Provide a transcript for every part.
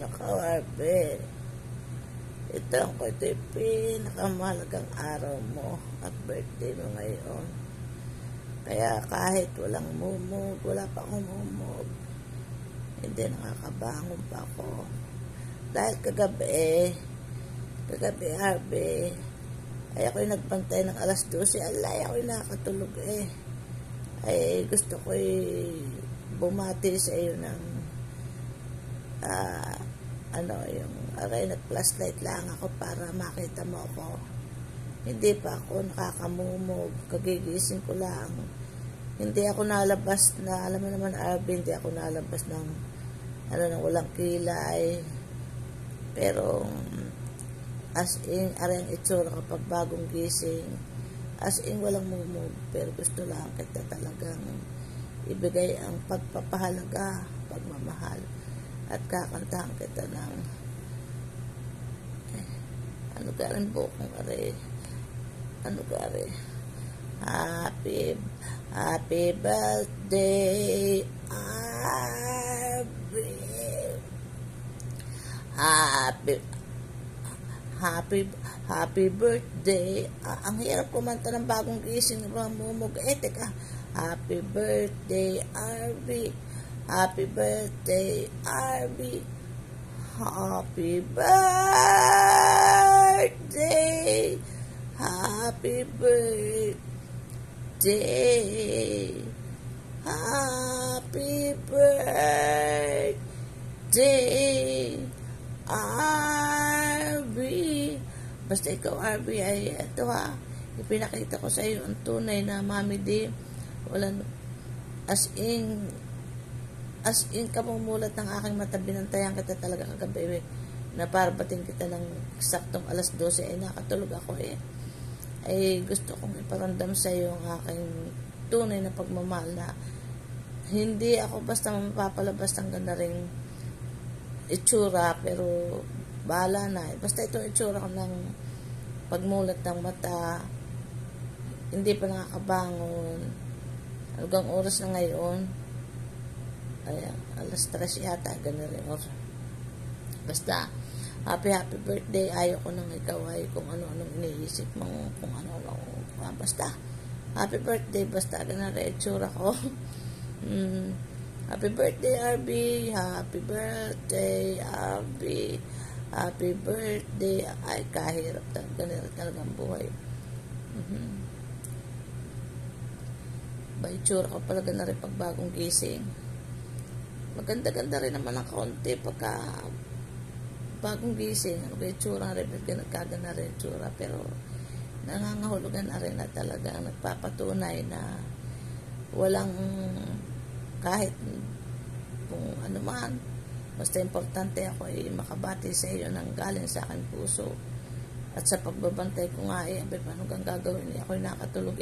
Nakawarbe. Ito yung pinakamahalagang araw mo at birthday mo ngayon. Kaya kahit walang mumug, wala pa akong mumug, hindi nakakabangon pa ako. Dahil kagabi, Harvey, ay ako'y nagbantay ng alas 12, alay ako'y nakatulog ay gusto ko'y bumati sa iyo ng yung aray, nag-flashlight lang ako para makita mo ako. Hindi pa ako nakakamumog, kagigising ko lang. Hindi ako nalabas na, alam mo naman Arvin, hindi ako nalabas ng ng walang kilay. Pero as in, aray ang itsura kapag bagong gising, as in walang mumog, pero gusto lang kita talagang ibigay ang pagpapahalaga, pagmamahal, at kakantahan kita ng ano garing bukong aray, happy birthday Arvin, happy birthday. Ang hirap kumanta ng bagong gising na mamumog. Teka, happy birthday Arvin, happy birthday Arvin, happy birthday, happy birthday, happy birthday Arvin. Basta ikaw Arvin ay ito ipinakita ko sa iyo ang tunay na Mami D. Walang as in kamumulat ng aking mata, binantayan kita talaga kagabi na parabating kita ng saktong alas 12 ay nakatulog ako ay gusto kong iparamdam sa iyo ang aking tunay na pagmamahal na hindi ako basta mapapalabas ng ganda ring itsura, pero bahala na basta ito itsura ko ng pagmulat ng mata, hindi pa nakakabangon. Hanggang oras na ngayon ay alas 3 yata, ganun rin oras. Basta happy birthday. Ayaw ko nang ikaw ay kung ano-anong iniisip mo, kung ano-ano, basta happy birthday, basta ganun rin itsura ko. Happy birthday Arvin, happy birthday Arvin, happy birthday. Ay kahirap talagang buhay. Ba itsura ko pala ganun rin pag bagong gising. Maganda-ganda rin naman ang kaunti pagka bagong gising. Ano kaya itsura rin, nagkagana rin itsura, pero nangangahulugan na rin na talaga nagpapatunay na walang kahit kung ano man, basta importante ako ay makabati sa iyo ng galing sa aking puso. At sa pagbabantay ko nga paano kang gagawin ako'y nakatulog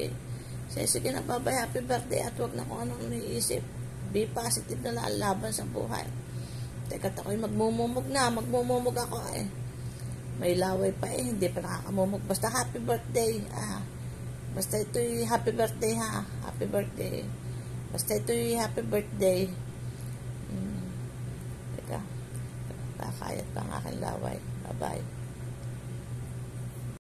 sige na babay, happy birthday, at wag na kung anong iniisip, be positive na lang laban sa buhay. Teka, ako'y magmumumog ako may laway pa hindi pa nakakamumog. Basta happy birthday, basta ito'y happy birthday happy birthday, basta ito'y happy birthday. Teka, kakayat pa ang aking laway. Bye bye.